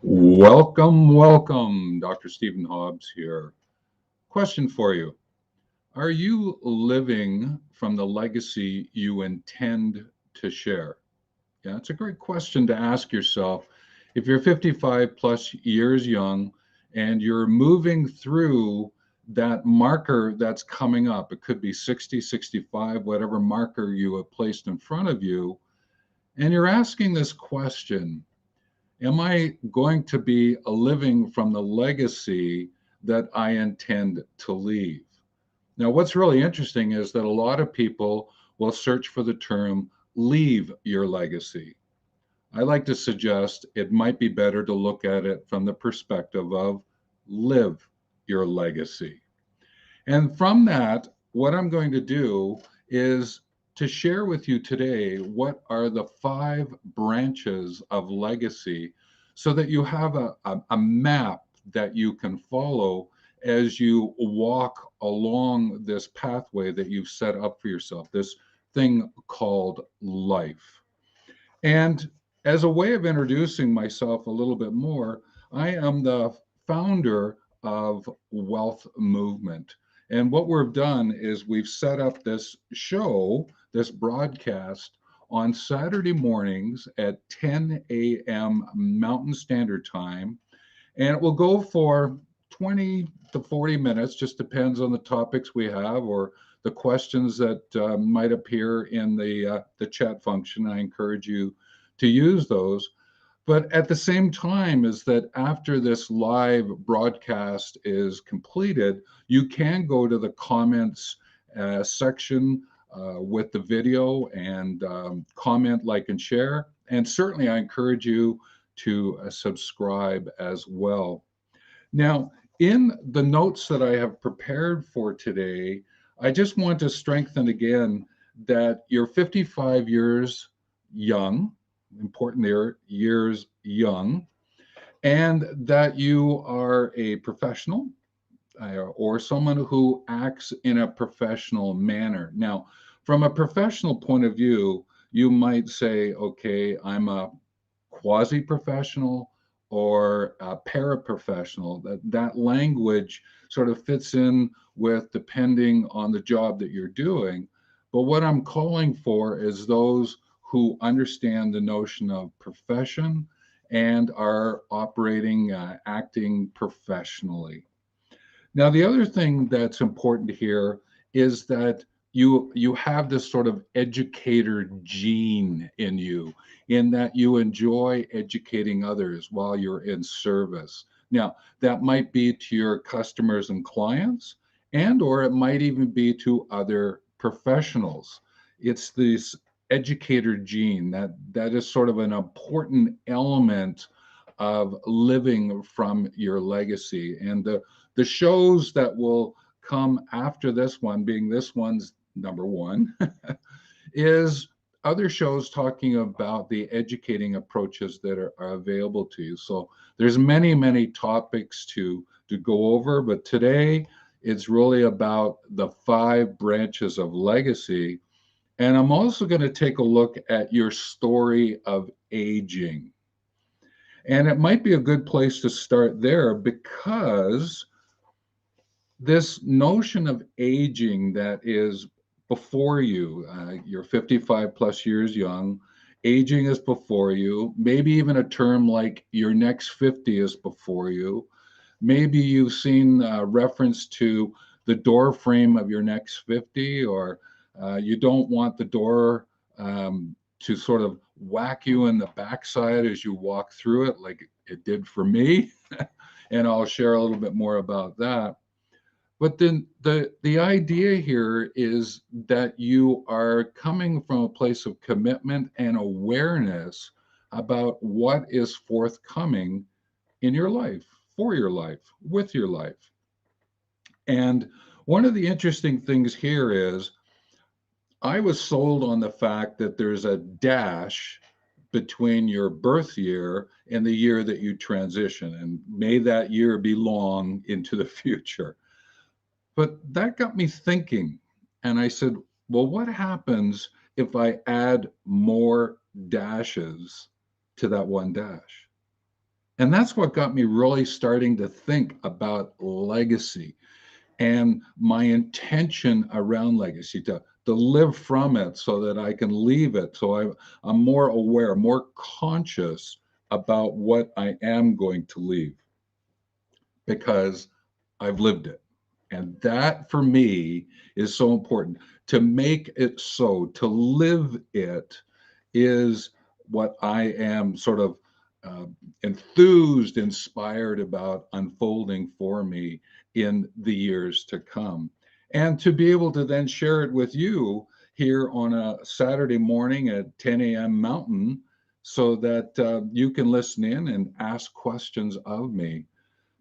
Welcome, welcome. Dr. Stephen Hobbs here. Question for you. Are you living from the legacy you intend to share? Yeah, it's a great question to ask yourself. If you're 55 plus years young and you're moving through that marker that's coming up, it could be 60, 65, whatever marker you have placed in front of you, and you're asking this question. Am I going to be living from the legacy that I intend to leave? Now, what's really interesting is that a lot of people will search for the term leave your legacy. I like to suggest it might be better to look at it from the perspective of live your legacy. And from that, what I'm going to do is to share with you today what are the five branches of legacy so that you have a map that you can follow as you walk along this pathway that you've set up for yourself, this thing called life. And as a way of introducing myself a little bit more, I am the founder of Wealth Movement. And what we've done is we've set up this show, this broadcast on Saturday mornings at 10 a.m. Mountain Standard Time. And it will go for 20 to 40 minutes, just depends on the topics we have or the questions that might appear in the chat function. I encourage you to use those. But at the same time, is that after this live broadcast is completed, you can go to the comments section with the video and comment, like, and share. And certainly, I encourage you to subscribe as well. Now, in the notes that I have prepared for today, I just want to strengthen again that you're 55 years young, important there, years young, and that you are a professional or someone who acts in a professional manner. Now, from a professional point of view, you might say, okay, I'm a quasi professional or a paraprofessional. That language sort of fits in with depending on the job that you're doing. But what I'm calling for is those who understand the notion of profession and are operating, acting professionally. Now, the other thing that's important here is that you have this sort of educator gene in you, in that you enjoy educating others while you're in service. Now, that might be to your customers and clients, and or it might even be to other professionals. It's this educator gene that is sort of an important element of living from your legacy. And the shows that will come after this one, being this one's number one, is other shows talking about the educating approaches that are available to you. So there's many, many topics to go over, but today it's really about the five branches of legacy. And I'm also going to take a look at your story of aging. And it might be a good place to start there because this notion of aging that is before you, you're 55 plus years young, aging is before you, maybe even a term like your next 50 is before you. Maybe you've seen reference to the door frame of your next 50, or you don't want the door to sort of whack you in the backside as you walk through it, like it did for me. And I'll share a little bit more about that. But then the idea here is that you are coming from a place of commitment and awareness about what is forthcoming in your life, for your life, with your life. And one of the interesting things here is I was sold on the fact that there's a dash between your birth year and the year that you transition, and may that year be long into the future. But that got me thinking. And I said, well, what happens if I add more dashes to that one dash? And that's what got me really starting to think about legacy and my intention around legacy to live from it so that I can leave it. So I'm more aware, more conscious about what I am going to leave because I've lived it. And that for me is so important. To make it so, to live it is what I am sort of uh, enthused, inspired about unfolding for me in the years to come. And to be able to then share it with you here on a Saturday morning at 10 a.m. Mountain so that you can listen in and ask questions of me.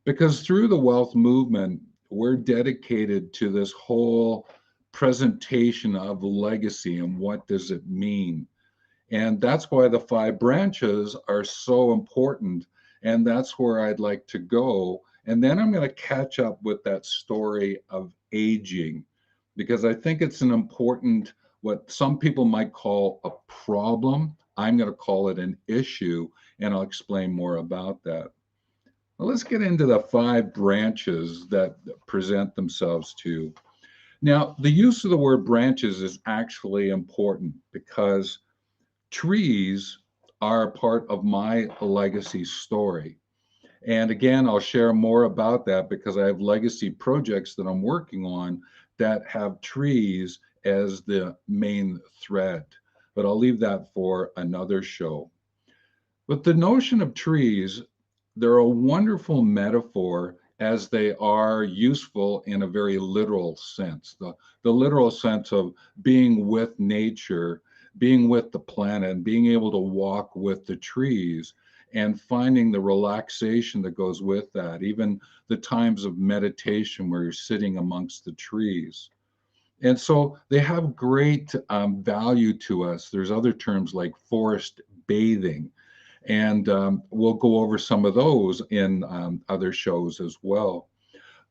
Because through the wealth movement, we're dedicated to this whole presentation of legacy and what does it mean. And that's why the five branches are so important. And that's where I'd like to go. And then I'm going to catch up with that story of aging, because I think it's an important, what some people might call a problem. I'm going to call it an issue, and I'll explain more about that. Well, let's get into the five branches that present themselves to you. Now, the use of the word branches is actually important because trees are a part of my legacy story. And again, I'll share more about that because I have legacy projects that I'm working on that have trees as the main thread. But I'll leave that for another show. But the notion of trees, they're a wonderful metaphor as they are useful in a very literal sense. The literal sense of being with nature, being with the planet, and being able to walk with the trees and finding the relaxation that goes with that, even the times of meditation where you're sitting amongst the trees. And so they have great value to us. There's other terms like forest bathing, and we'll go over some of those in other shows as well.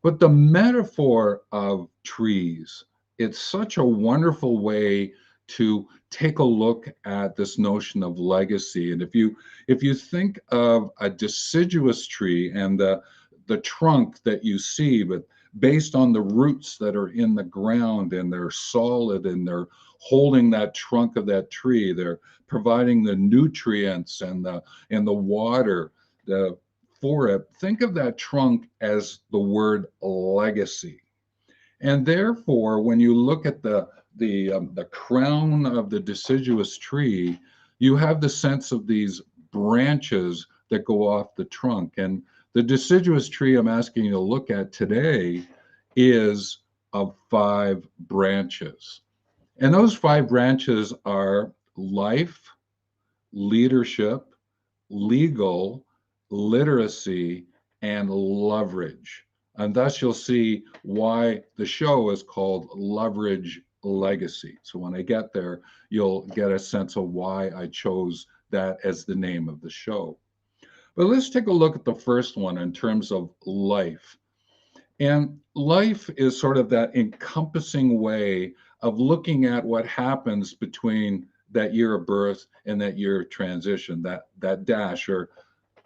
But the metaphor of trees, it's such a wonderful way to take a look at this notion of legacy. And if you think of a deciduous tree and the trunk that you see, but based on the roots that are in the ground and they're solid and they're holding that trunk of that tree, they're providing the nutrients and the water the for it. Think of that trunk as the word legacy. And therefore, when you look at the crown of the deciduous tree, you have the sense of these branches that go off the trunk. And the deciduous tree I'm asking you to look at today is of five branches. And those five branches are life, leadership, legal, literacy, and leverage. And thus you'll see why the show is called Loverage Legacy. So when I get there, you'll get a sense of why I chose that as the name of the show. But let's take a look at the first one in terms of life. And life is sort of that encompassing way of looking at what happens between that year of birth and that year of transition, that dash, or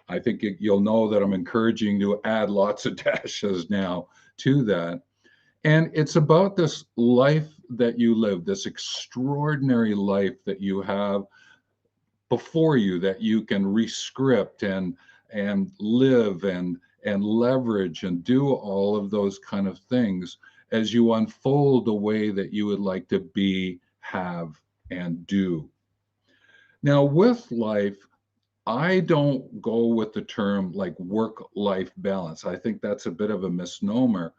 I think you'll know that I'm encouraging you to add lots of dashes now to that. And it's about this life that you live, this extraordinary life that you have before you that you can rescript and live and leverage and do all of those kind of things as you unfold the way that you would like to be, have, and do. Now, with life, I don't go with the term like work life balance. I think that's a bit of a misnomer.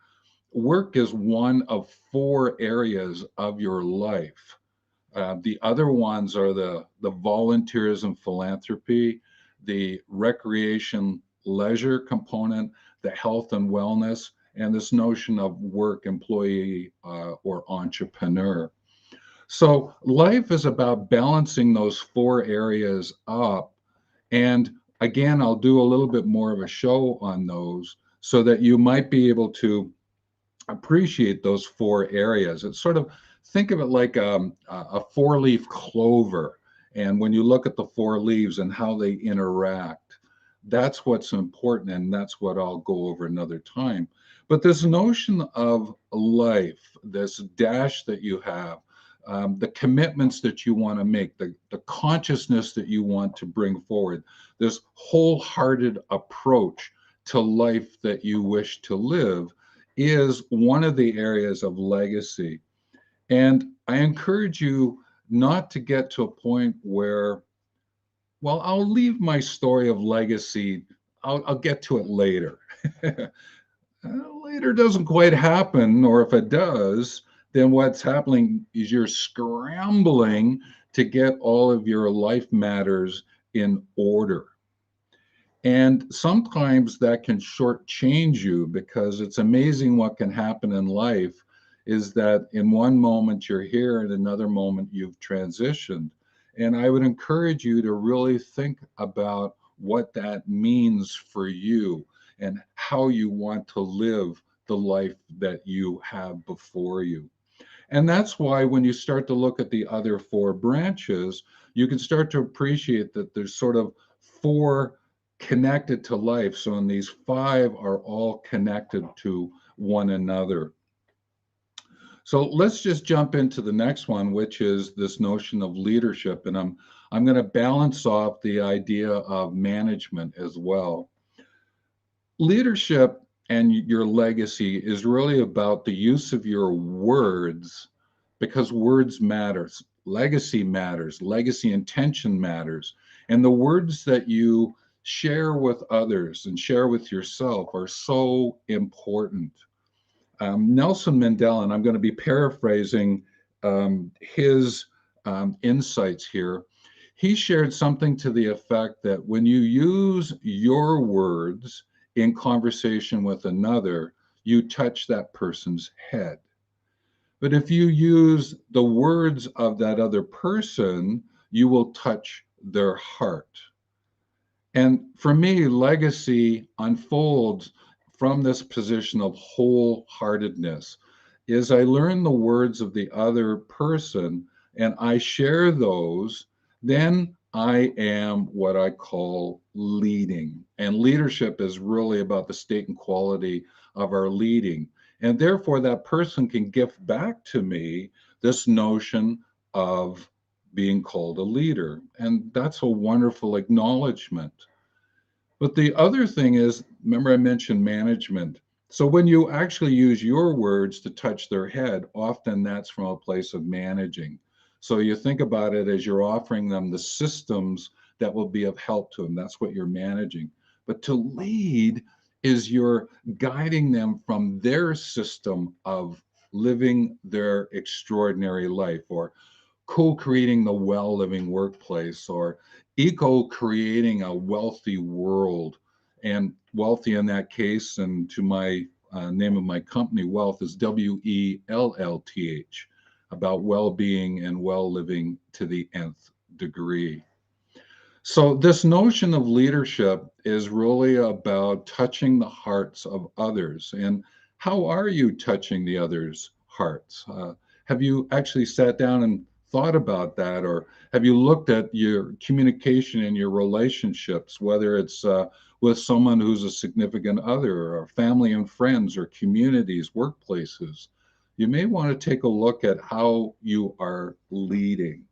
Work is one of four areas of your life. The other ones are the volunteerism philanthropy, the recreation leisure component, the health and wellness, and this notion of work employee or entrepreneur. So life is about balancing those four areas up. And again, I'll do a little bit more of a show on those so that you might be able to appreciate those four areas. It's sort of, think of it like a four-leaf clover. And when you look at the four leaves and how they interact, That's what's important, and that's what I'll go over another time. But this notion of life, this dash that you have, the commitments that you want to make, the consciousness that you want to bring forward, this wholehearted approach to life that you wish to live is one of the areas of legacy. And I encourage you not to get to a point where, well, I'll leave my story of legacy. I'll get to it later. Later doesn't quite happen, or if it does, then what's happening is you're scrambling to get all of your life matters in order. And sometimes that can shortchange you, because it's amazing what can happen in life is that in one moment you're here, and another moment you've transitioned. And I would encourage you to really think about what that means for you and how you want to live the life that you have before you. And that's why when you start to look at the other four branches, you can start to appreciate that there's sort of four connected to life. So, and these five are all connected to one another. So let's just jump into the next one, which is this notion of leadership. And I'm going to balance off the idea of management as well. Leadership and your legacy is really about the use of your words, because words matters. Legacy matters. Legacy intention matters. And the words that you share with others and share with yourself are so important. Nelson Mandela, and I'm going to be paraphrasing his insights here. He shared something to the effect that when you use your words in conversation with another, you touch that person's head. But if you use the words of that other person, you will touch their heart. And for me, legacy unfolds from this position of wholeheartedness. Is I learn the words of the other person and I share those, then I am what I call leading. And leadership is really about the state and quality of our leading. And therefore, that person can gift back to me this notion of being called a leader. And that's a wonderful acknowledgement. But the other thing is, remember I mentioned management. So when you actually use your words to touch their head, often that's from a place of managing. So you think about it as you're offering them the systems that will be of help to them. That's what you're managing. But to lead is you're guiding them from their system of living their extraordinary life, or co-creating the well-living workplace, or eco-creating a wealthy world. And wealthy in that case, and to my name of my company, Wealth, is WELLTH, about well-being and well-living to the nth degree. So this notion of leadership is really about touching the hearts of others. And how are you touching the others' hearts? Have you actually sat down and thought about that? Or have you looked at your communication and your relationships, whether it's with someone who's a significant other, or family and friends, or communities, workplaces? You may want to take a look at how you are leading.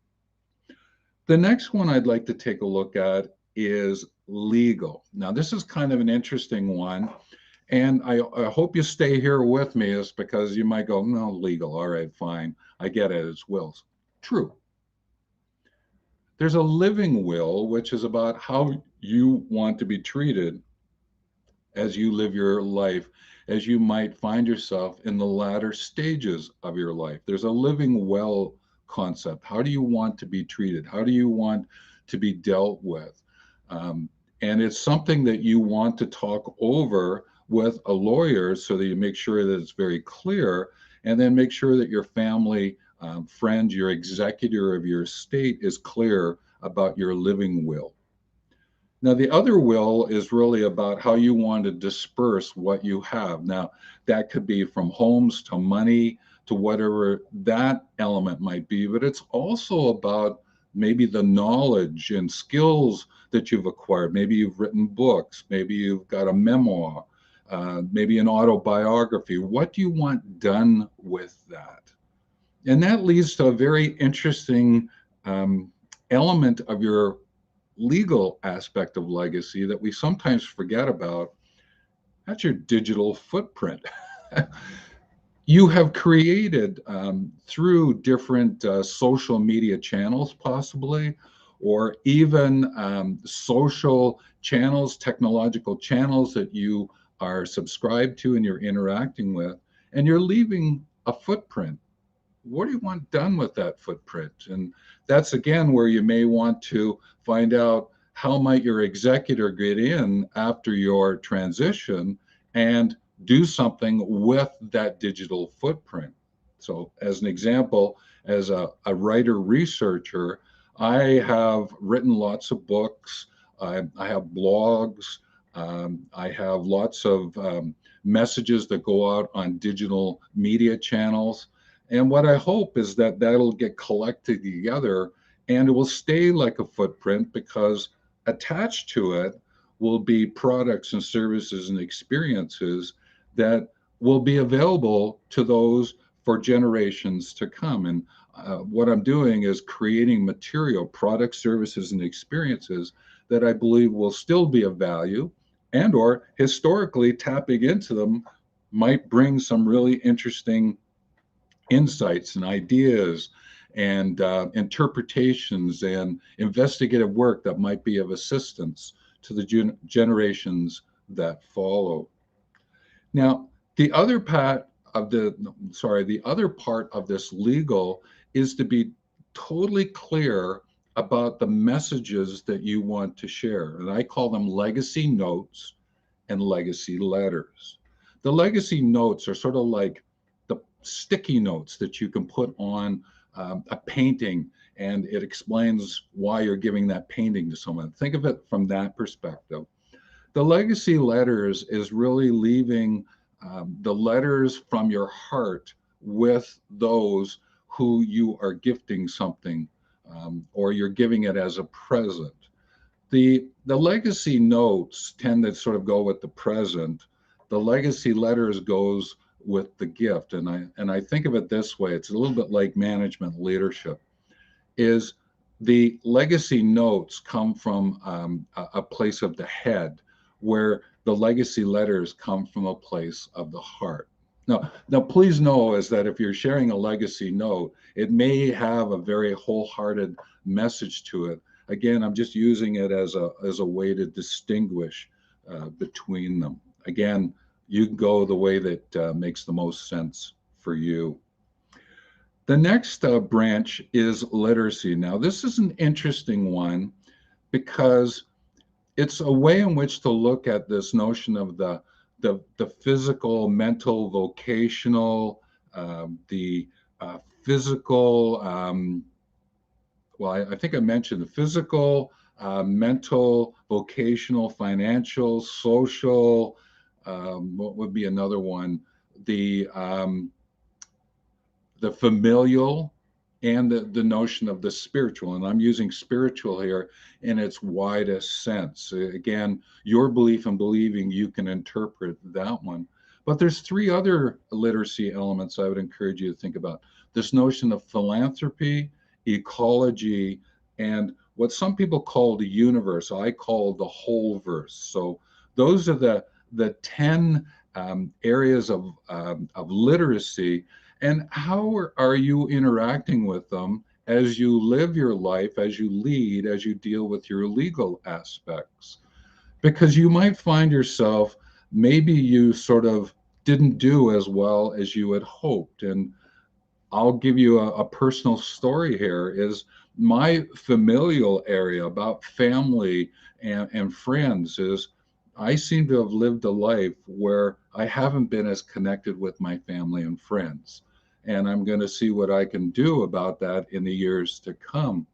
The next one I'd like to take a look at is legal. Now, this is kind of an interesting one, and I hope you stay here with me, is because you might go, no, legal, all right, fine, I get it, it's wills. True. There's a living will, which is about how you want to be treated as you live your life, as you might find yourself in the latter stages of your life. There's a living well concept. How do you want to be treated? How do you want to be dealt with? And it's something that you want to talk over with a lawyer, so that you make sure that it's very clear, and then make sure that your family, friend, your executor of your estate is clear about your living will. Now, the other will is really about how you want to disperse what you have. Now, that could be from homes to money to whatever that element might be, but it's also about maybe the knowledge and skills that you've acquired. Maybe you've written books, maybe you've got a memoir, maybe an autobiography. What do you want done with that? And that leads to a very interesting element of your legal aspect of legacy that we sometimes forget about. That's your digital footprint. You have created through different social media channels, possibly, or even social channels, technological channels that you are subscribed to and you're interacting with, and you're leaving a footprint. What do you want done with that footprint? And that's again where you may want to find out how might your executor get in after your transition and do something with that digital footprint. So as an example, as a writer researcher, I have written lots of books. I have blogs. I have lots of messages that go out on digital media channels. And what I hope is that that'll get collected together and it will stay like a footprint because attached to it will be products and services and experiences that will be available to those for generations to come. And what I'm doing is creating material, products, services, and experiences that I believe will still be of value and or historically tapping into them might bring some really interesting insights and ideas and interpretations and investigative work that might be of assistance to the generations that follow. Now, the other part of the other part of this legal is to be totally clear about the messages that you want to share. And I call them legacy notes and legacy letters. The legacy notes are sort of like the sticky notes that you can put on a painting and it explains why you're giving that painting to someone. Think of it from that perspective. The legacy letters is really leaving the letters from your heart with those who you are gifting something or you're giving it as a present. The legacy notes tend to sort of go with the present. The legacy letters goes with the gift. And I think of it this way, it's a little bit like management leadership, is the legacy notes come from a place of the head, where the legacy letters come from a place of the heart. Now, please know is that if you're sharing a legacy note, it may have a very wholehearted message to it. Again, I'm just using it as a way to distinguish between them. Again, you can go the way that makes the most sense for you. The next branch is literacy. Now, this is an interesting one because it's a way in which to look at this notion of the physical, mental, vocational, the physical, I think I mentioned the physical, mental, vocational, financial, social, what would be another one? The familial and the notion of the spiritual. And I'm using spiritual here in its widest sense. Again, your belief and believing, you can interpret that one. But there's three other literacy elements I would encourage you to think about. This notion of philanthropy, ecology, and what some people call the universe, I call the whole verse. So those are the 10 areas of literacy. And how are you interacting with them as you live your life, as you lead, as you deal with your legal aspects? Because you might find yourself, maybe you sort of didn't do as well as you had hoped. And I'll give you a personal story here is my familial area about family and friends is I seem to have lived a life where I haven't been as connected with my family and friends. And I'm going to see what I can do about that in the years to come.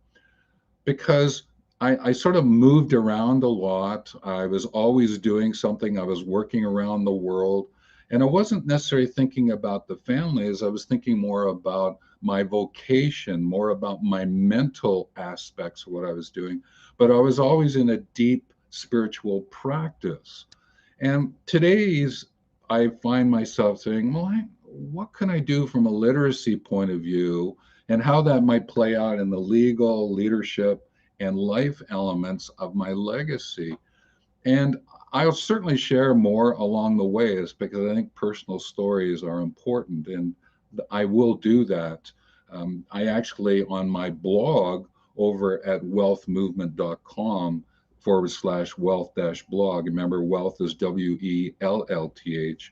Because I sort of moved around a lot. I was always doing something. I was working around the world. And I wasn't necessarily thinking about the families. I was thinking more about my vocation, more about my mental aspects of what I was doing. but I was always in a deep spiritual practice. And today's, I find myself saying, well, what can I do from a literacy point of view and how that might play out in the legal, leadership, and life elements of my legacy? And I'll certainly share more along the ways because I think personal stories are important, and I will do that. I actually, on my blog over at wealthmovement.com /wealth blog, remember wealth is WELLTH.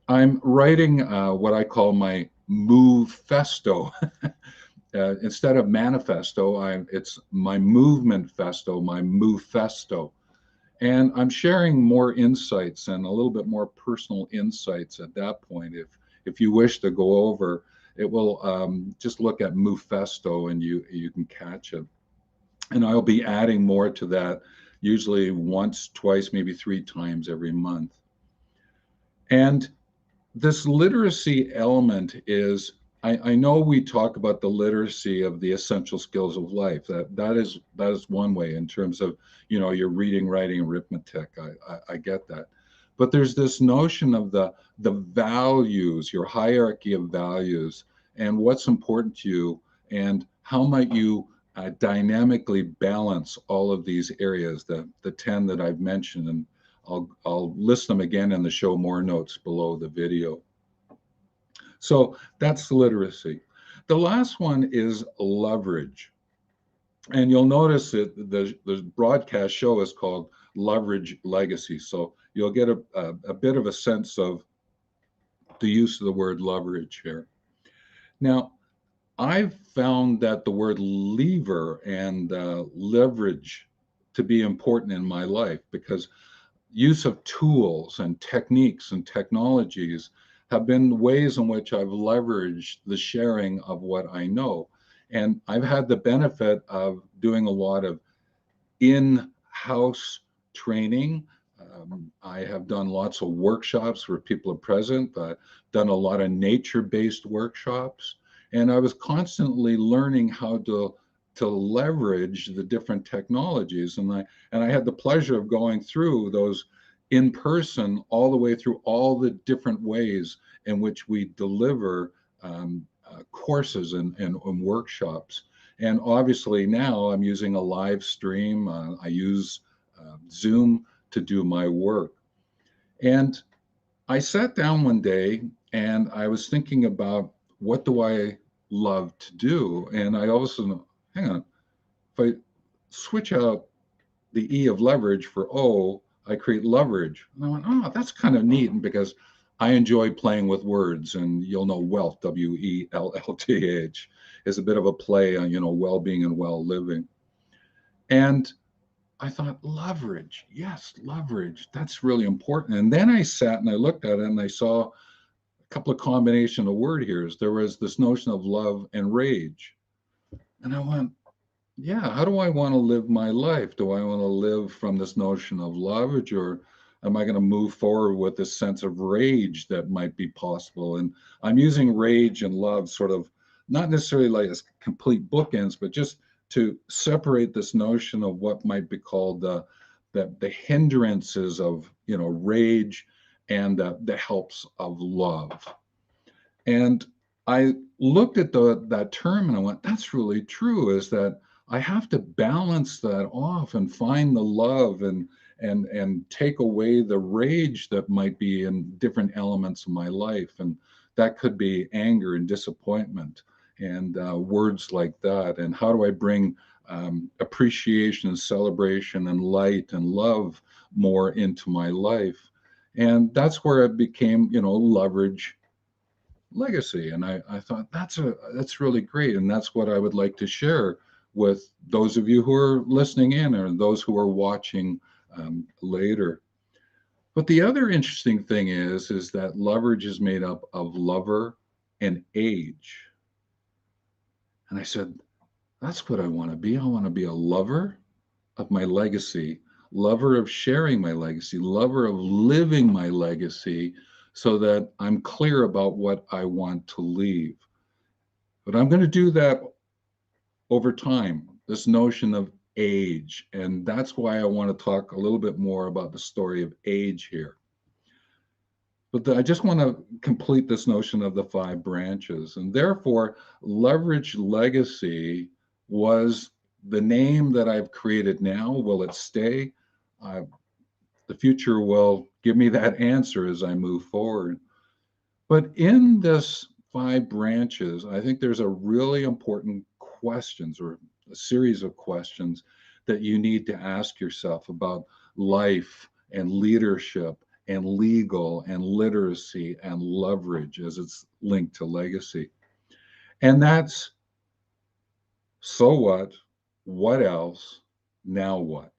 I'm writing what I call my move festo. Instead of manifesto, it's my movement festo, my move festo. And I'm sharing more insights and a little bit more personal insights at that point. If you wish to go over, it will just look at Mufesto and you can catch it. And I'll be adding more to that, usually once, twice, maybe 3 times every month. And this literacy element is, I know we talk about the literacy of the essential skills of life. That is one way in terms of, your reading, writing, arithmetic. I get that. But there's this notion of the values, your hierarchy of values, and what's important to you, and how might you dynamically balance all of these areas, the 10 that I've mentioned, and I'll list them again in the show more notes below the video. So that's literacy. The last one is leverage. And you'll notice that the broadcast show is called Loverage Legacy. So you'll get a bit of a sense of the use of the word leverage here. Now, I've found that the word lever and leverage to be important in my life because use of tools and techniques and technologies have been ways in which I've leveraged the sharing of what I know. And I've had the benefit of doing a lot of in-house training. I have done lots of workshops where people are present, done a lot of nature-based workshops. And I was constantly learning how to leverage the different technologies. And I had the pleasure of going through those in person all the way through all the different ways in which we deliver courses and workshops. And obviously now I'm using a live stream. I use Zoom to do my work. And I sat down one day and I was thinking about what do I love to do? And I also, hang on, if I switch out the E of leverage for O, I create leverage. And I went, oh, that's kind of neat. And because I enjoy playing with words, and you'll know wealth, WELLTH, is a bit of a play on, well-being and well-living. And I thought, leverage, yes, leverage, that's really important. And then I sat and I looked at it and I saw a couple of combination of word here. There was this notion of love and rage. And I went, yeah, how do I want to live my life? Do I want to live from this notion of leverage, or am I going to move forward with this sense of rage that might be possible? And I'm using rage and love sort of not necessarily like as complete bookends, but just to separate this notion of what might be called the hindrances of rage and the helps of love. And I looked at that term and I went, that's really true, is that I have to balance that off and find the love and take away the rage that might be in different elements of my life. And that could be anger and disappointment and words like that. And how do I bring appreciation and celebration and light and love more into my life? And that's where it became, leverage legacy. And I thought that's really great. And that's what I would like to share with those of you who are listening in or those who are watching later. But the other interesting thing is that leverage is made up of lover and age. And I said, that's what I want to be. I want to be a lover of my legacy, lover of sharing my legacy, lover of living my legacy, so that I'm clear about what I want to leave. But I'm going to do that over time. This notion of age. And that's why I want to talk a little bit more about the story of age here. But I just want to complete this notion of the 5 branches. And therefore, leverage legacy was the name that I've created now. Will it stay? Uh, the future will give me that answer as I move forward. But in this 5 branches, I think there's a really important questions or a series of questions that you need to ask yourself about life and leadership and legal and literacy and leverage as it's linked to legacy. And that's so what else, now what?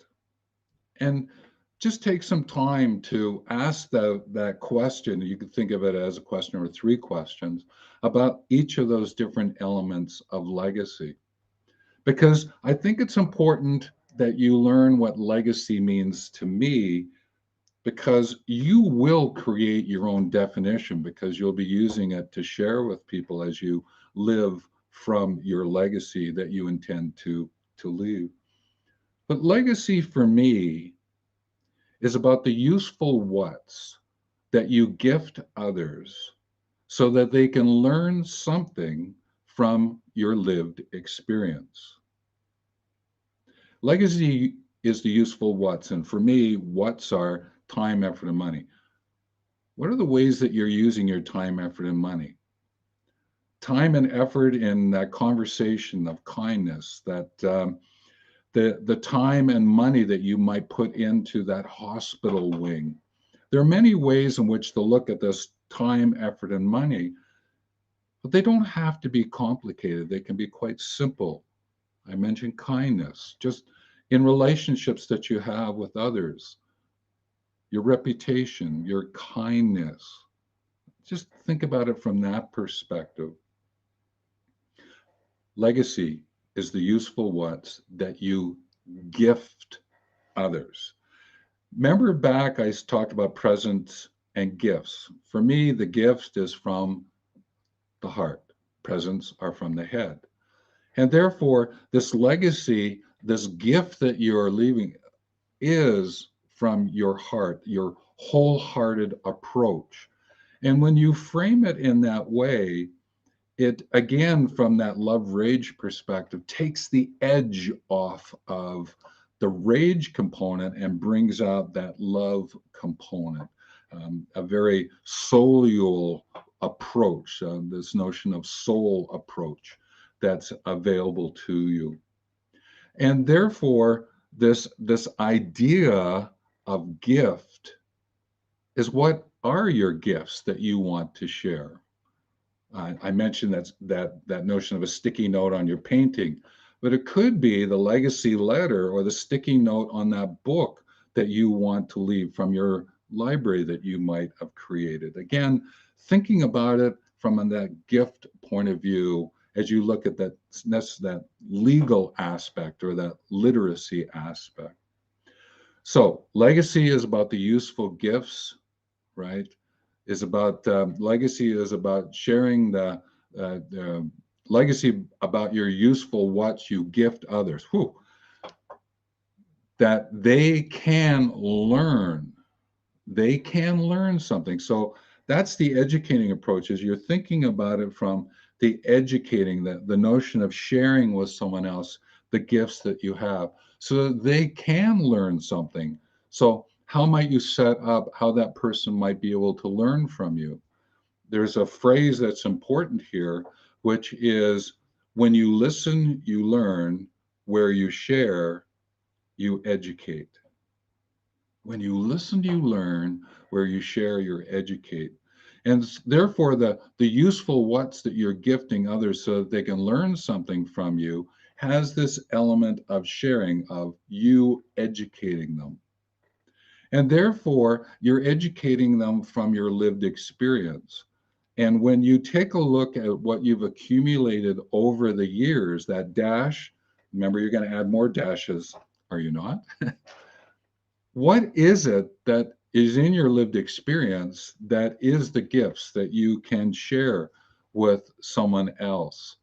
And just take some time to ask that question. You could think of it as a question or 3 questions about each of those different elements of legacy. Because I think it's important that you learn what legacy means to me, because you will create your own definition because you'll be using it to share with people as you live from your legacy that you intend to leave. But legacy for me is about the useful whats that you gift others so that they can learn something from your lived experience. Legacy is the useful whats. And for me, whats are time, effort, and money. What are the ways that you're using your time, effort, and money? Time and effort in that conversation of kindness, that the time and money that you might put into that hospital wing. There are many ways in which to look at this time, effort, and money, but they don't have to be complicated. They can be quite simple. I mentioned kindness, just in relationships that you have with others, your reputation, your kindness. Just think about it from that perspective. Legacy is the useful whats that you gift others. Remember back, I talked about presents and gifts. For me, the gift is from the heart, presents are from the head. And therefore, this legacy, this gift that you're leaving, is from your heart, your wholehearted approach. And when you frame it in that way, it again, from that love rage perspective, takes the edge off of the rage component and brings out that love component, a very soulial approach, this notion of soul approach that's available to you. And therefore, this idea of gift is, what are your gifts that you want to share? I mentioned that notion of a sticky note on your painting, but it could be the legacy letter or the sticky note on that book that you want to leave from your library that you might have created. Again, thinking about it from that gift point of view as you look at that legal aspect or that literacy aspect. So legacy is about the useful gifts, right? Is about legacy is about sharing the legacy about your useful what you gift others. Whew, that they can learn. They can learn something. So that's the educating approach, is you're thinking about it from the educating, the notion of sharing with someone else the gifts that you have so that they can learn something. So how might you set up how that person might be able to learn from you? There's a phrase that's important here, which is, when you listen, you learn; where you share, you educate. When you listen, you learn; where you share, you educate. And therefore, the useful whats that you're gifting others so that they can learn something from you has this element of sharing, of you educating them. And therefore, you're educating them from your lived experience. And when you take a look at what you've accumulated over the years, that dash, remember, you're going to add more dashes, are you not? What is it that is in your lived experience that is the gifts that you can share with someone else?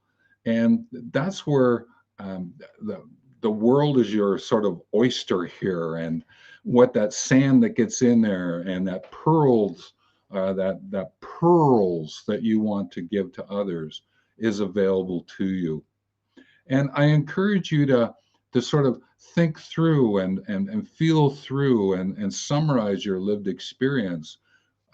And that's where the, the world is your sort of oyster here, and what that sand that gets in there, and that pearls, that pearls that you want to give to others is available to you. And I encourage you to sort of think through and feel through and summarize your lived experience.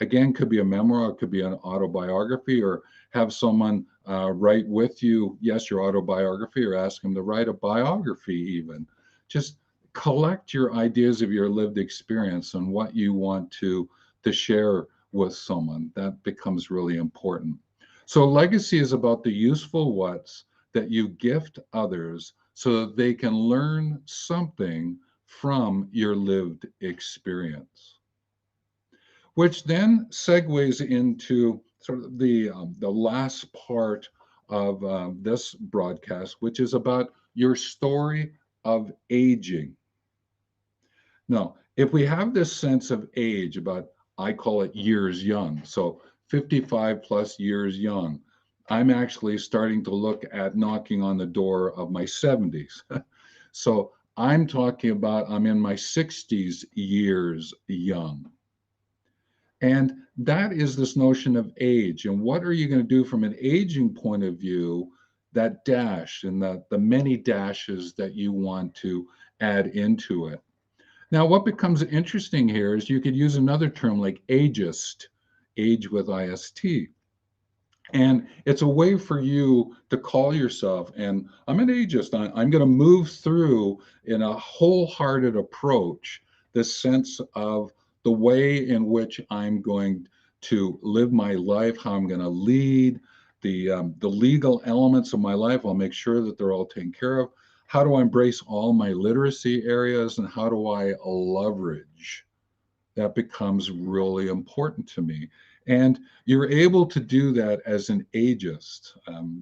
Again, could be a memoir, it could be an autobiography, or have someone write with you, yes, your autobiography, or ask them to write a biography even. Just collect your ideas of your lived experience and what you want to share with someone. That becomes really important. So legacy is about the useful whats that you gift others so that they can learn something from your lived experience, which then segues into sort of the last part of this broadcast, which is about your story of aging. Now, if we have this sense of age, about, I call it years young, so 55 plus years young, I'm actually starting to look at knocking on the door of my 70s. So I'm talking about I'm in my 60s years young. And that is this notion of age. And what are you going to do from an aging point of view? That dash and the many dashes that you want to add into it. Now, what becomes interesting here is you could use another term like ageist, age with IST. And it's a way for you to call yourself, and I'm an ageist. I'm going to move through in a wholehearted approach this sense of the way in which I'm going to live my life, how I'm going to lead, the legal elements of my life. I'll make sure that they're all taken care of. How do I embrace all my literacy areas, and how do I leverage? That becomes really important to me. And you're able to do that as an ageist.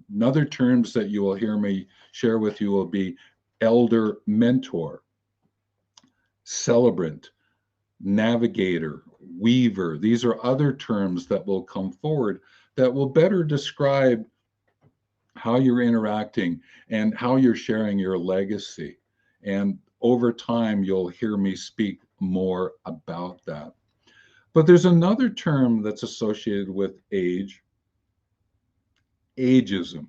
Another terms that you will hear me share with you will be elder mentor, celebrant, navigator, weaver. These are other terms that will come forward that will better describe how you're interacting and how you're sharing your legacy. And over time, you'll hear me speak more about that. But there's another term that's associated with age, ageism.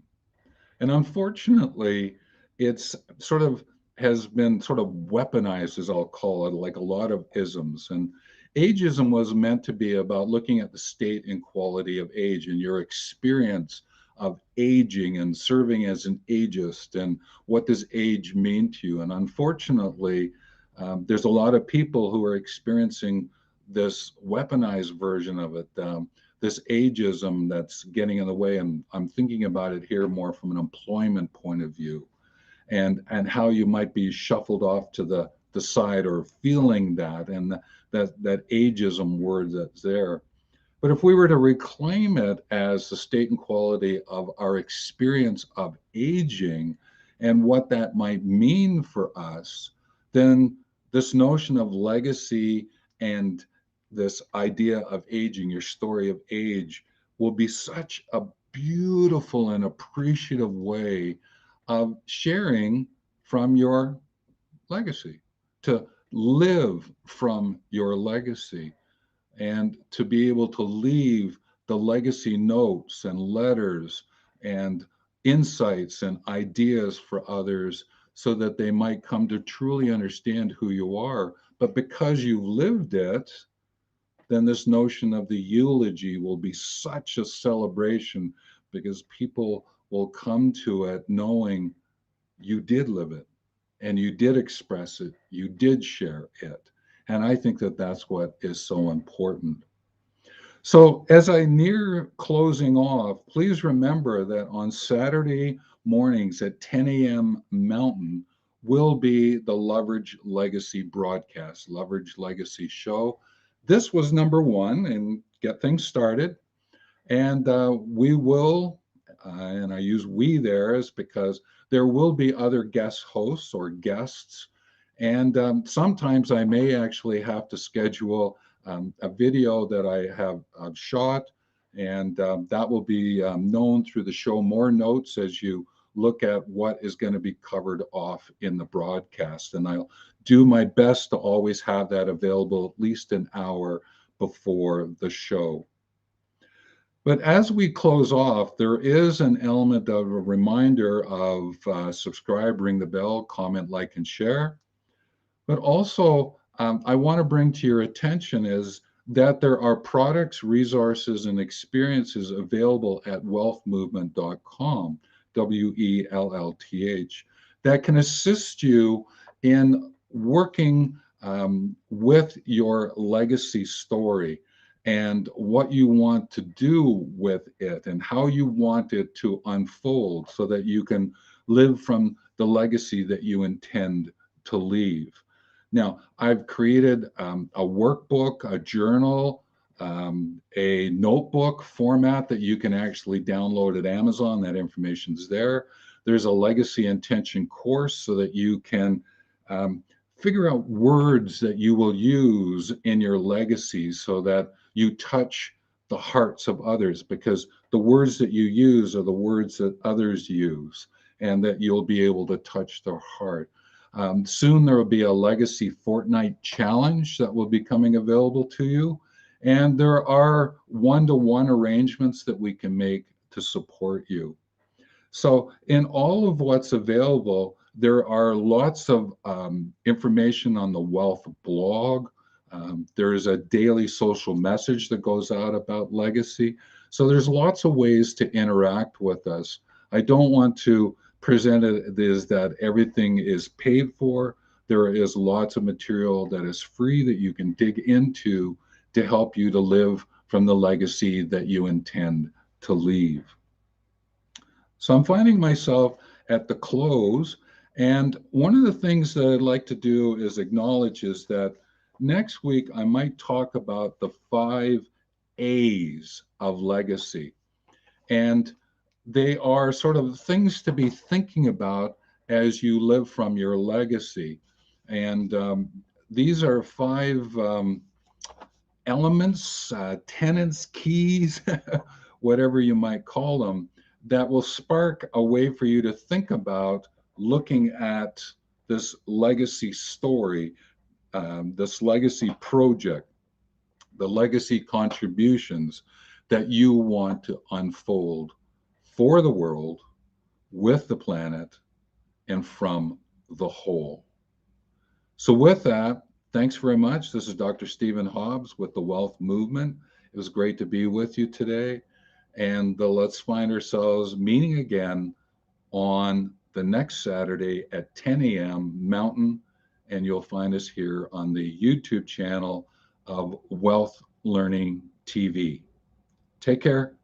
And unfortunately, it's sort of has been sort of weaponized, as I'll call it, like a lot of isms. And ageism was meant to be about looking at the state and quality of age and your experience of aging and serving as an ageist, and what does age mean to you. And unfortunately, there's a lot of people who are experiencing this weaponized version of it. This ageism that's getting in the way, and I'm thinking about it here more from an employment point of view, and how you might be shuffled off to the side, or feeling that, and that ageism word that's there. But if we were to reclaim it as the state and quality of our experience of aging and what that might mean for us, then this notion of legacy and this idea of aging, your story of age, will be such a beautiful and appreciative way of sharing from your legacy, to live from your legacy, and to be able to leave the legacy notes and letters and insights and ideas for others so that they might come to truly understand who you are. But because you've lived it, then this notion of the eulogy will be such a celebration, because people will come to it knowing you did live it, and you did express it, you did share it. And I think that that's what is so important. So, as I near closing off, please remember that on Saturday mornings at 10 a.m. Mountain will be the Loverage Legacy broadcast, Loverage Legacy show. This was number one, and get things started. And we will, and I use we there is because there will be other guest hosts or guests. And sometimes I may actually have to schedule a video that I have shot, and that will be known through the show more notes as you look at what is going to be covered off in the broadcast. And I'll do my best to always have that available at least an hour before the show. But as we close off, there is an element of a reminder of subscribe, ring the bell, comment, like, and share. But also, I want to bring to your attention is that there are products, resources, and experiences available at wealthmovement.com, WELLTH, that can assist you in working with your legacy story and what you want to do with it and how you want it to unfold so that you can live from the legacy that you intend to leave. Now, I've created a workbook, a journal, a notebook format that you can actually download at Amazon. That information's there. There's a legacy intention course so that you can figure out words that you will use in your legacy so that you touch the hearts of others, because the words that you use are the words that others use, and that you'll be able to touch their heart. Soon there will be a legacy fortnight challenge that will be coming available to you. And there are one-to-one arrangements that we can make to support you. So in all of what's available, there are lots of information on the Wealth blog. There is a daily social message that goes out about legacy. So there's lots of ways to interact with us. I don't want to present it as that everything is paid for. There is lots of material that is free that you can dig into to help you to live from the legacy that you intend to leave. So I'm finding myself at the close, and one of the things that I'd like to do is acknowledge is that next week I might talk about the 5 A's of legacy. And they are sort of things to be thinking about as you live from your legacy. And these are 5 elements, tenets, keys, whatever you might call them, that will spark a way for you to think about looking at this legacy story, this legacy project, the legacy contributions that you want to unfold for the world, with the planet, and from the whole. So with that, thanks very much. This is Dr. Stephen Hobbs with the Wealth Movement. It was great to be with you today. And let's find ourselves meeting again on the next Saturday at 10 a.m. Mountain. And you'll find us here on the YouTube channel of Wealth Learning TV. Take care.